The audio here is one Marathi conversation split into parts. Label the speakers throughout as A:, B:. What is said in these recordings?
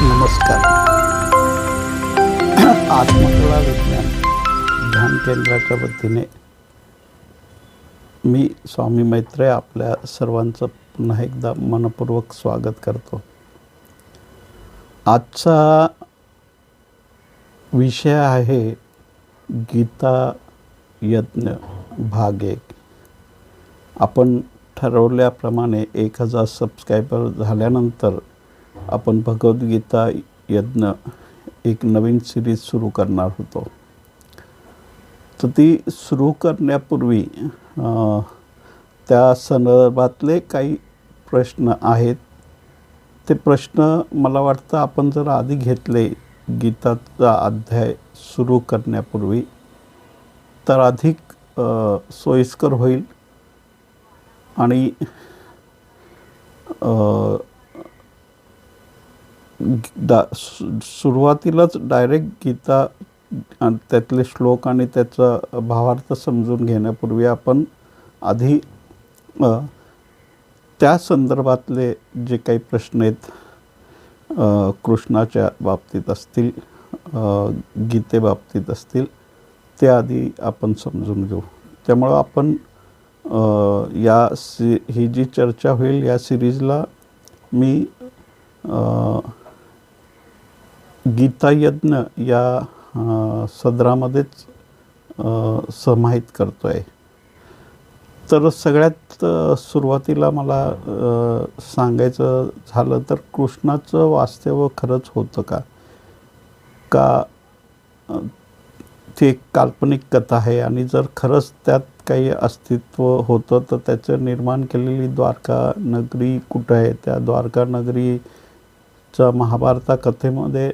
A: नमस्कार. आत्मकला विज्ञान ध्यान केंद्राच्या वतीने मी स्वामी मैत्रेय आपल्या सर्वांचं पुन्हा एकदा मनपूर्वक स्वागत करतो. आजचा विषय आहे गीता यज्ञ भाग 1. आपण ठरवल्याप्रमाणे 1000 सबस्क्रायबर झाल्यानंतर आपण भगवद्गीता यज्ञ एक नवीन सिरीज सुरू करणार होतो. तर ती सुरू करण्यापूर्वी त्या संदर्भातले काही प्रश्न आहेत. ते प्रश्न मला वाटतं आपण जर आधी घेतले गीताचा अध्याय सुरू करण्यापूर्वी तर अधिक सोयीस्कर होईल. आणि सुरुवातीलाच डायरेक्ट गीता आणि त्यातले श्लोक आणि त्याचा भावार्थ समजून घेण्यापूर्वी आपण आधी त्या संदर्भातले जे काही प्रश्न आहेत कृष्णाच्या बाबतीत असतील, गीतेबाबतीत असतील, ते आधी आपण समजून घेऊ. त्यामुळं आपण ही जी चर्चा होईल या सिरीजला मी गीता यज्ञ या सदरामध्येच समाहित करतो आहे. तर सगळ्यात सुरुवातीला मला सांगायचं झालं तर कृष्णाचं वास्तव खरंच होतं का ती एक काल्पनिक कथा आहे. आणि जर खरंच त्यात काही अस्तित्व होतं तर त्याचं निर्माण केलेली द्वारका नगरी कुठं आहे? त्या द्वारका नगरीच्या महाभारता कथेमध्ये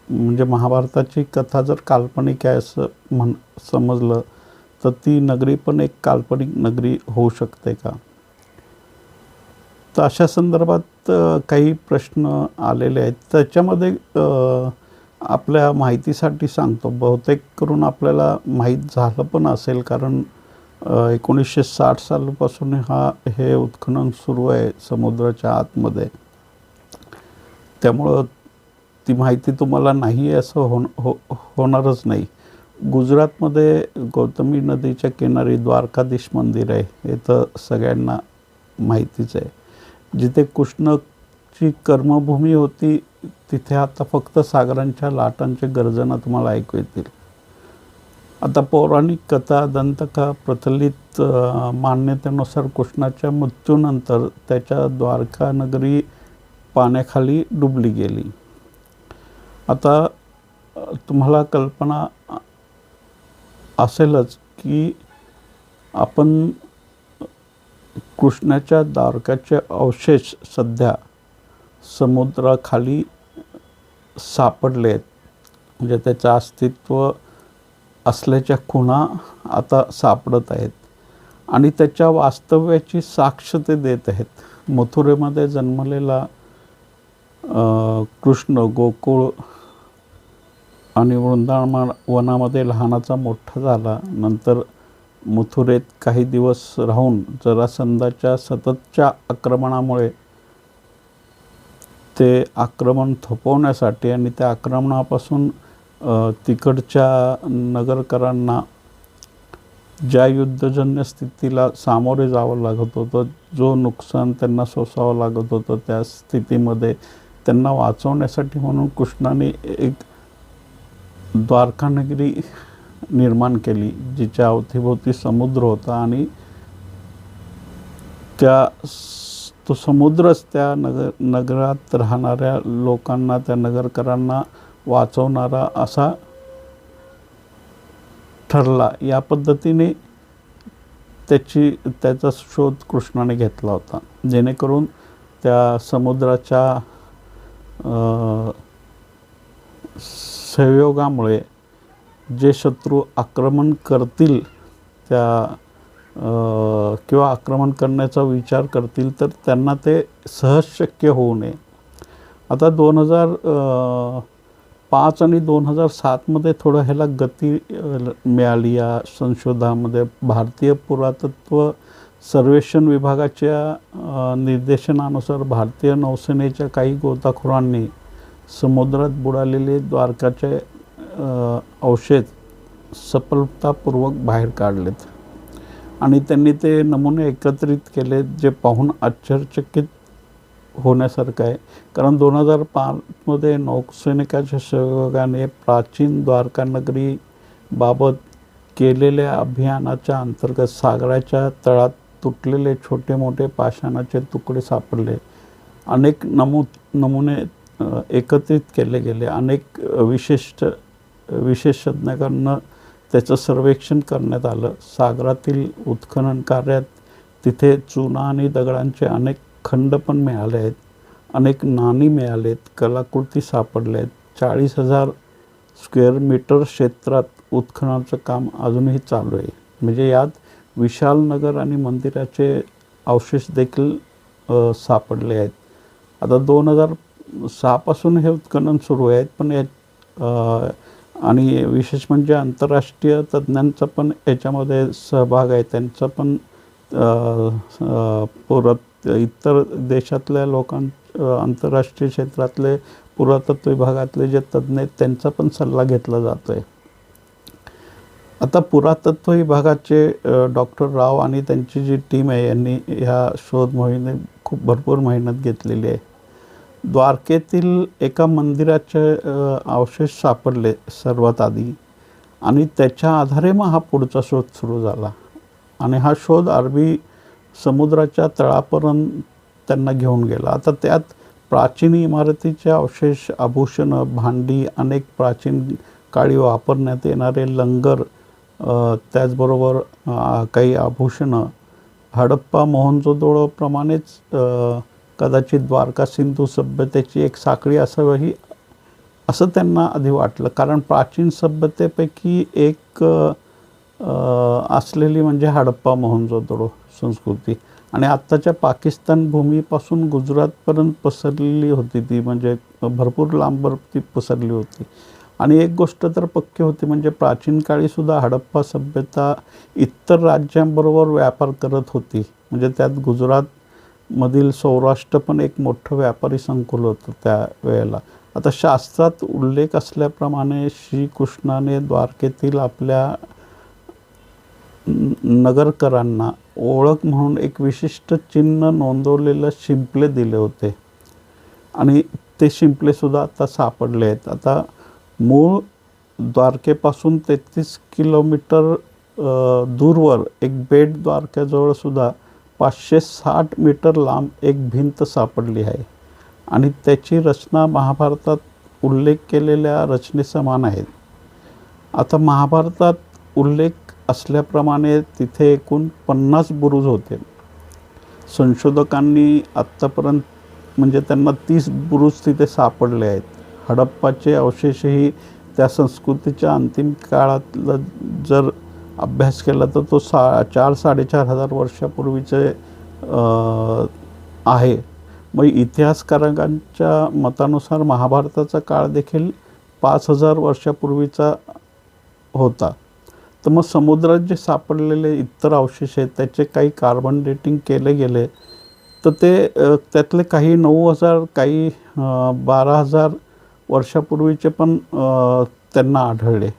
A: म्हणजे महाभारताची कथा जर काल्पनिक आहे असं समजलं तर ती नगरी पण एक काल्पनिक नगरी होऊ शकते का? तर अशा संदर्भात काही प्रश्न आलेले आहेत. त्याच्यामध्ये आपल्या माहितीसाठी सांगतो, बहुतेक करून आपल्याला माहीत झालं पण असेल कारण 1960 सालापासून हे उत्खनन सुरू आहे समुद्राच्या आतमध्ये. त्यामुळं ती माहिती तुम्हाला नाही आहे असं होणारच नाही. गुजरातमध्ये गौतमी नदीच्या किनारी द्वारकाधीश मंदिर आहे, हे तर सगळ्यांना माहितीच आहे. जिथे कृष्णाची कर्मभूमी होती तिथे आता फक्त सागरांच्या लाटांचे गर्जना तुम्हाला ऐकू येतील. आता पौराणिक कथा दंतकथा प्रचलित मान्यतेनुसार कृष्णाच्या मृत्यूनंतर त्याच्या द्वारका नगरी पाण्याखाली डुबली गेली. आता तुम्हाला कल्पना असेलच की आपण कृष्णाच्या द्वारकाचे अवशेष सध्या समुद्राखाली सापडले आहेत. म्हणजे त्याचं अस्तित्व असल्याच्या खुणा आता सापडत आहेत आणि त्याच्या वास्तव्याची साक्ष ते देत आहेत. मथुरेमध्ये जन्मलेला कृष्ण गोकुळ आणि वृंदावनामध्ये लहानाचा मोठा झाला. नंतर मथुरेत काही दिवस राहून जरासंधाच्या सततच्या आक्रमणामुळे ते आक्रमण थोपवण्यासाठी आणि त्या आक्रमणापासून तिकडच्या नगरकरांना ज्या युद्धजन्य स्थितीला सामोरे जावं लागत होतं, जो नुकसान त्यांना सोसावं लागत होतं, त्या स्थितीमध्ये त्यांना वाचवण्यासाठी म्हणून कृष्णाने एक द्वारका नगरी निर्माण केली जिच्या अवतीभोवती समुद्र होता. आणि तो समुद्रच त्या नगरात राहणाऱ्या लोकांना, त्या नगरकरांना वाचवणारा असा ठरला. या पद्धतीने त्याचा शोध कृष्णाने घेतला होता, जेणेकरून त्या समुद्राच्या संयोगामुळे जे शत्रू आक्रमण करतील किंवा आक्रमण करण्याचा विचार करतील तर त्यांना ते सहज शक्य होऊ नये. आता 2005 आणि 2007मध्ये थोडं ह्याला गती मिळाली. या संशोधनामध्ये भारतीय पुरातत्व सर्वेक्षण विभागाच्या निर्देशनानुसार भारतीय नौसेनेच्या काही गोताखोरांनी समुद्रात बुडालेले द्वारकाचे अवशेष सफलतापूर्वक बाहेर काढलेत आणि त्यांनी ते नमुने एकत्रित केले, जे पाहून आश्चर्यचकित होण्यासारखं आहे. कारण 2005मध्ये नौसैनिकाच्या सहयोगाने प्राचीन द्वारका नगरी बाबत केलेल्या अभियानाच्या अंतर्गत सागराच्या तळात तुटलेले छोटे मोठे पाषाणाचे तुकडे सापडले. अनेक नमुने एकत्रित केले गेले. अनेक विशेषज्ञांकडून त्याचं सर्वेक्षण करण्यात आलं. सागरातील उत्खनन कार्यात तिथे चुना आणि दगडांचे अनेक खंड पण मिळाले आहेत. अनेक नाणी मिळालेत, कलाकृती सापडल्या आहेत. 40,000 स्क्वेअर मीटर क्षेत्रात उत्खननाचं काम अजूनही चालू आहे. म्हणजे यात विशाल नगर आणि मंदिराचे अवशेष देखील सापडले आहेत. आता 2006 पासून हे उत्खनन सुरू आहेत, पण आणि विशेष म्हणजे आंतरराष्ट्रीय तज्ज्ञांचा पण याच्यामध्ये सहभाग आहे. त्यांचा पण इतर देशातल्या आंतरराष्ट्रीय क्षेत्रातले पुरातत्व विभागातले जे तज्ज्ञ आहेत त्यांचा पण सल्ला घेतला जातो आहे. आता पुरातत्व विभागाचे डॉक्टर राव आणि त्यांची जी टीम आहे यांनी ह्या शोध मोहिमेत खूप भरपूर मेहनत घेतलेली आहे. द्वारकेतील एका मंदिराचे अवशेष सापडले सर्वात आधी आणि त्याच्या आधारे मग हा पुढचा शोध सुरू झाला आणि हा शोध अरबी समुद्राच्या तळापर्यंत त्यांना घेऊन गेला. आता त्यात प्राचीन इमारतीचे अवशेष, आभूषणं, भांडी, अनेक प्राचीन काळी वापरण्यात येणारे लंगर, त्याचबरोबर काही आभूषणं हडप्पा मोहनजोदडोप्रमाणेच कदाचित द्वारका सिंधू सभ्यतेची एक साखळी असावी असं त्यांना आधी वाटलं. कारण प्राचीन सभ्यतेपैकी एक असलेली म्हणजे हडप्पा मोहनजोदडो संस्कृती आणि आत्ताच्या पाकिस्तान भूमीपासून गुजरातपर्यंत पसरलेली होती ती, म्हणजे भरपूर लांबवर ती पसरली होती. आणि एक गोष्ट तर पक्की होती, म्हणजे प्राचीन काळीसुद्धा हडप्पा सभ्यता इतर राज्यांबरोबर व्यापार करत होती. म्हणजे त्यात गुजरातमधील सौराष्ट्र पण एक मोठं व्यापारी संकुल होतं त्या वेळेला. आता शास्त्रात उल्लेख असल्याप्रमाणे श्रीकृष्णाने द्वारकेतील आपल्या नगरकरांना ओळख म्हणून एक विशिष्ट चिन्ह नोंदवलेलं शिंपले दिले होते आणि ते शिंपलेसुद्धा आता सापडले आहेत. आता मूळ द्वारकेपासून 33 किलोमीटर दूरवर एक बेट द्वारकेजवळसुद्धा 560 मीटर लांब एक भिंत सापडली आहे आणि त्याची रचना महाभारतात उल्लेख केलेल्या रचनेसमान आहेत. आता महाभारतात उल्लेख असल्याप्रमाणे तिथे एकूण 50 बुरुज होते. संशोधकांनी आत्तापर्यंत म्हणजे त्यांना 30 बुरुज तिथे सापडले आहेत. हडप्पाचे अवशेषही त्या संस्कृतीच्या अंतिम काळातला जर अभ्यास केला तर तो 4,000-4,500 वर्षापूर्वीचे आहे. मग इतिहासकारांच्या मतानुसार महाभारताचा काळ देखील 5,000 वर्षापूर्वीचा होता. तर मग समुद्रात जे सापडलेले इतर अवशेष आहेत त्याचे काही कार्बन डेटिंग केले गेले तर ते त्यातले काही 9,000 काही 12,000 वर्षापूर्वीचे पण त्यांना आढळले.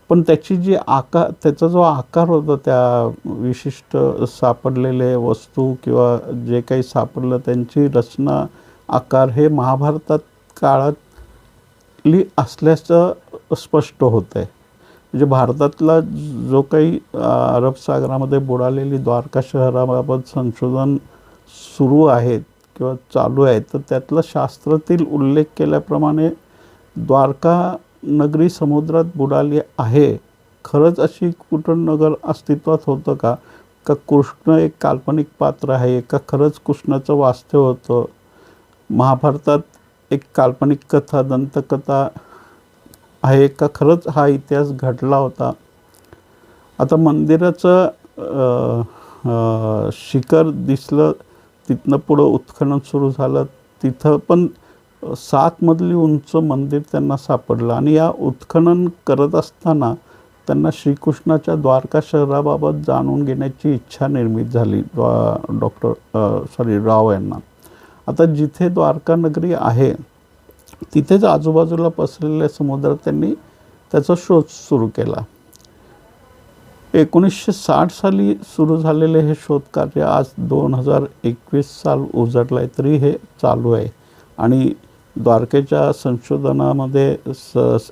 A: पण त्याची त्याचा जो आकार होता त्या विशिष्ट सापडलेले वस्तू किंवा जे काही सापडलं त्यांची रचना, आकार हे महाभारतात काळातली असल्याचं स्पष्ट होतं आहे. म्हणजे भारतातला जो काही अरब सागरामध्ये बुडालेली द्वारका शहराबाबत संशोधन सुरू आहेत किंवा चालू आहेत तर त्यातला शास्त्रातील उल्लेख केल्याप्रमाणे द्वारका नगरी समुद्रात बुडाली आहे. खरंच अशी कुठं नगर अस्तित्वात होतं का? का कृष्ण एक काल्पनिक पात्र आहे? का खरंच कृष्णाचं वास्तव होतं? महाभारतात एक काल्पनिक कथा, दंतकथा आहे का खरंच हा इतिहास घडला होता? आता मंदिराचं शिखर दिसलं, तिथनं पुढं उत्खनन सुरू झालं. तिथं पण 7 मजली उंच मंदिर त्यांना सापडलं आणि या उत्खनन करत असताना त्यांना श्रीकृष्णाच्या द्वारका शहराबाबत जाणून घेण्याची इच्छा निर्मित झाली राव यांना. आता जिथे द्वारका नगरी आहे तिथेच आजूबाजूला पसरलेल्या समुद्रात त्यांनी त्याचा शोध सुरू केला. 1960 साली सुरू झालेले हे शोधकार्य आज 2021 साल उजडलं आहे तरी हे चालू आहे. आणि द्वारकेच्या संशोधनामध्ये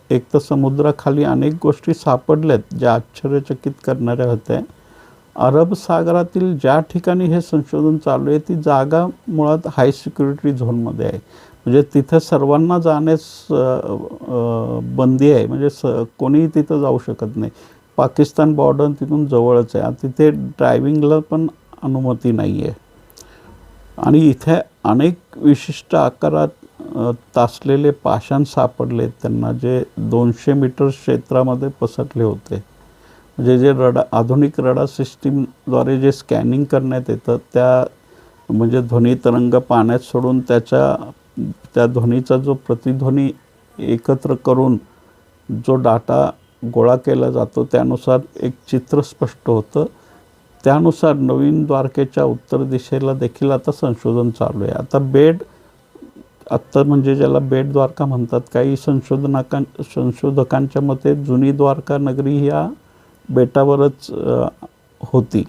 A: एक तर समुद्राखाली अनेक गोष्टी सापडल्यात ज्या आश्चर्यचकित करणाऱ्या होत्या. अरब सागरातील ज्या ठिकाणी हे संशोधन चालू आहे ती जागा मुळात हाय सिक्युरिटी झोनमध्ये आहे. म्हणजे तिथं सर्वांना जाण्यास बंदी आहे. म्हणजे कोणीही तिथं जाऊ शकत नाही. पाकिस्तान बॉर्डर तिथून जवळच आहे. तिथे ड्रायव्हिंगला पण अनुमती नाही आहे. आणि इथे अनेक विशिष्ट आकारात तासलेले पाषाण सापडले त्यांना, जे 200 मीटर क्षेत्रामध्ये पसरले होते. म्हणजे जे आधुनिक रडार सिस्टीमद्वारे जे स्कॅनिंग करण्यात येतं त्या म्हणजे ध्वनी तरंग पाण्यात सोडून त्या ध्वनीचा जो प्रतिध्वनी एकत्र करून जो डाटा गोळा केला जातो त्यानुसार एक चित्र स्पष्ट होतं. त्यानुसार नवीन द्वारकेच्या उत्तर दिशेला देखील आता संशोधन चालू आहे. आत्ता म्हणजे ज्याला बेट द्वारका म्हणतात, काही संशोधकांच्या मते जुनी द्वारका नगरी ह्या बेटावरच होती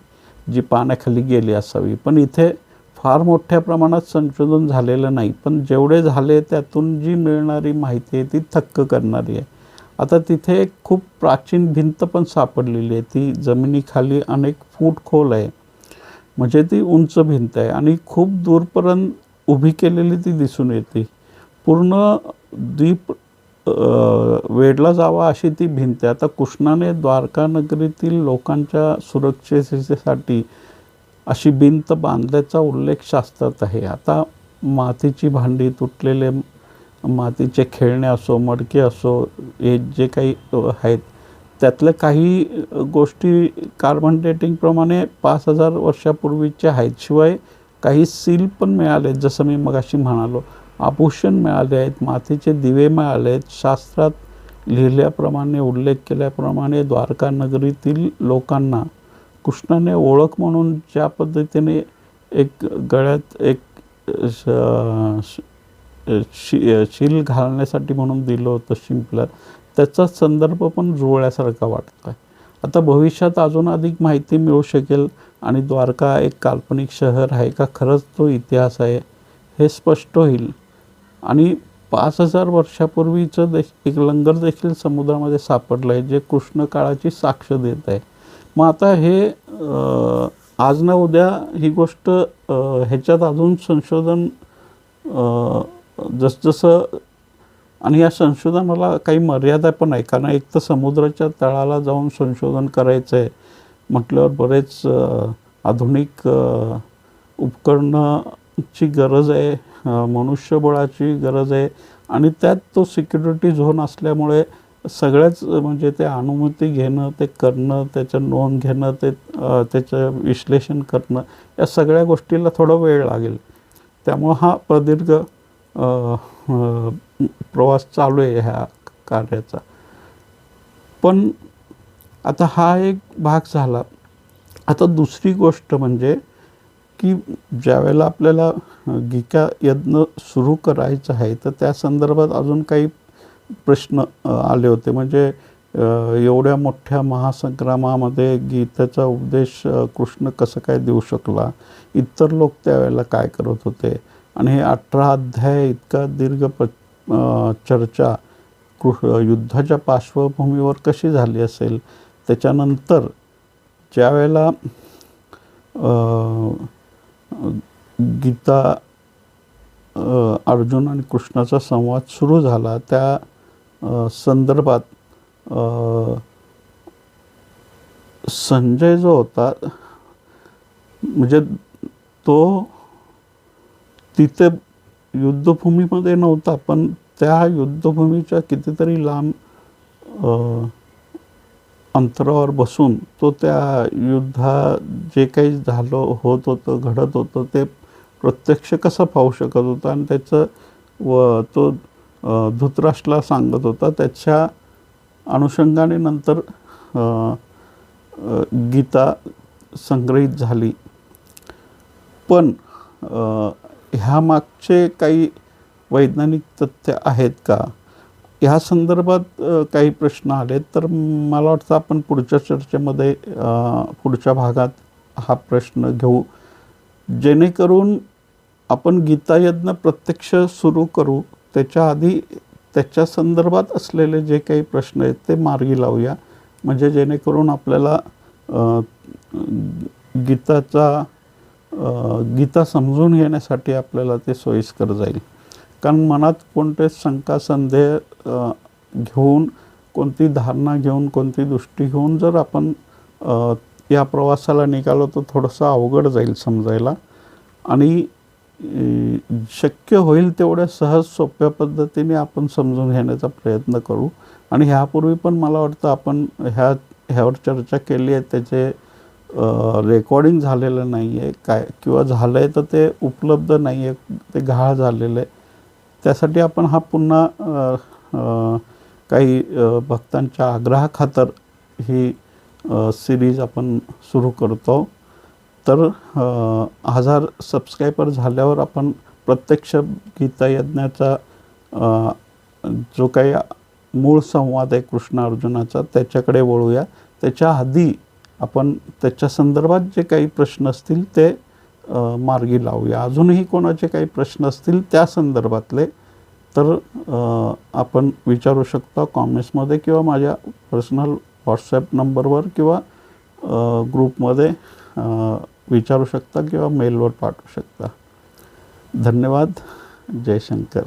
A: जी पाण्याखाली गेली असावी. पण इथे फार मोठ्या प्रमाणात संशोधन झालेलं नाही. पण जेवढे झाले त्यातून जी मिळणारी माहिती आहे ती थक्क करणारी आहे. आता तिथे एक खूप प्राचीन भिंत पण सापडलेली आहे. ती जमिनीखाली अनेक फूट खोल आहे. म्हणजे ती उंच भिंत आहे आणि खूप दूरपर्यंत उभी केलेली ती दिसून येते. पूर्ण द्वीप वेढला जावा अशी ती भिंत आहे. आता कृष्णाने द्वारका नगरीतील लोकांच्या सुरक्षेसाठी अशी भिंत बांधल्याचा उल्लेख शास्त्रात आहे. आता मातीची भांडी, तुटलेले मातीचे खेळणे असो, मडके असो, हे जे काही आहेत त्यातल्या काही गोष्टी कार्बन डेटिंगप्रमाणे 5000 वर्षापूर्वीच्या आहेत. शिवाय काही सील पण मिळाले आहेत, जसं मी मगाशी म्हणालो. आभूषण मिळाले आहेत, मातीचे दिवे मिळाले आहेत. शास्त्रात लिहिल्याप्रमाणे, उल्लेख केल्याप्रमाणे द्वारका नगरीतील लोकांना कृष्णाने ओळख म्हणून ज्या पद्धतीने एक गळ्यात एक शील घालण्यासाठी म्हणून दिलं होतं शिंपलं, त्याचा संदर्भ पण जुळल्यासारखा वाटतो आहे. आता भविष्यात अजून अधिक माहिती मिळू शकेल आणि द्वारका एक काल्पनिक शहर आहे का खरंच तो इतिहास आहे हे स्पष्ट होईल. आणि 5000 वर्षापूर्वीचं एक लंगर देखील समुद्रामध्ये सापडलं आहे जे कृष्ण काळाची साक्ष देत आहे. मग आता हे आज ना उद्या ही गोष्ट ह्याच्यात अजून संशोधन जसजसं, आणि या संशोधनाला काही मर्यादा पण आहे. कारण एक तर समुद्राच्या तळाला जाऊन संशोधन करायचं आहे म्हटल्यावर बरेच आधुनिक उपकरणाची गरज आहे, मनुष्यबळाची गरज आहे. आणि त्यात तो सिक्युरिटी झोन असल्यामुळे सगळ्याच म्हणजे ते अनुमती घेणं, ते करणं, त्याचं नोंद घेणं, त्याचं विश्लेषण करणं, या सगळ्या गोष्टीला थोडा वेळ लागेल. त्यामुळं हा प्रदीर्घ प्रवास चालू आहे ह्या कार्याचा. पण आता हा एक भाग झाला. आता दुसरी गोष्ट म्हणजे की ज्यावेळेला आपल्याला गीता यज्ञ सुरू करायचं आहे तर त्या संदर्भात अजून काही प्रश्न आले होते. म्हणजे एवढ्या मोठ्या महासंग्रामामध्ये गीतेचा उपदेश कृष्ण कसं काय देऊ शकला, इतर लोक त्यावेळेला काय करत होते, आणि हे 18 अध्याय इतका दीर्घ चर्चा युद्धाच्या पार्श्वभूमीवर कशी झाली असेल. त्याच्यानंतर ज्यावेळेला गीता अर्जुन आणि कृष्णाचा संवाद सुरू झाला त्या संदर्भात संजय जो होता म्हणजे तो तिथे युद्धभूमीमध्ये नव्हता, पण त्या युद्धभूमीच्या कितीतरी लांब अंतरावर बसून तो त्या युद्धात जे काही झालं होत होतं, घडत होतं ते प्रत्यक्ष कसं पाहू शकत होता. आणि त्याचं तो धृतराष्ट्राला सांगत होता. त्याच्या अनुषंगाने नंतर गीता संग्रहित झाली. पण ह्या मागचे काही वैज्ञानिक तथ्य आहेत का, ह्या संदर्भात काही प्रश्न आले तर मला वाटतं आपण पुढच्या चर्चेमध्ये पुढच्या भागात हा प्रश्न घेऊ, जेणेकरून आपण गीतायज्ञ प्रत्यक्ष सुरू करू त्याच्या आधी त्याच्या संदर्भात असलेले जे काही प्रश्न आहेत ते मार्गी लावूया, म्हणजे जेणेकरून आपल्याला गीता समजून घेण्यासाठी आपल्याला ते सोयीस्कर जाईल. कारण मनात कोणते शंका संदेह घेऊन, कोणती धारणा घेऊन, कोणती दृष्टी घेऊन जर आपण या प्रवासाला निघालो तर थोडंसं अवघड जाईल समजायला. आणि शक्य होईल तेवढ्या सहज सोप्या पद्धतीने आपण समजून घेण्याचा प्रयत्न करू. आणि ह्यापूर्वी पण मला वाटतं आपण ह्यावर चर्चा केली आहे, त्याचे रेकॉर्डिंग झालेलं नाही आहे काय, किंवा झालं आहे तर ते उपलब्ध नाही आहे, ते गहाळ झालेलं आहे. त्यासाठी आपण हा पुन्हा काही भक्तांच्या आग्रहाखातर ही सिरीज आपण सुरू करतो. तर 1000 सबस्क्रायबर झाल्यावर आपण प्रत्यक्ष गीतायज्ञाचा जो काही मूळ संवाद आहे कृष्ण अर्जुनाचा त्याच्याकडे वळूया. त्याच्या आधी आपण त्याच्या संदर्भात जे काही प्रश्न असतील ते मार्गी लावूया. अजूनही कोणाचे काही प्रश्न असतील त्या संदर्भातले तर आपण विचारू शकता कॉमेंट्समध्ये, किंवा माझ्या पर्सनल व्हॉट्सॲप नंबरवर किंवा ग्रुपमध्ये विचारू शकता, किंवा मेलवर पाठवू शकता. धन्यवाद. जय शंकर.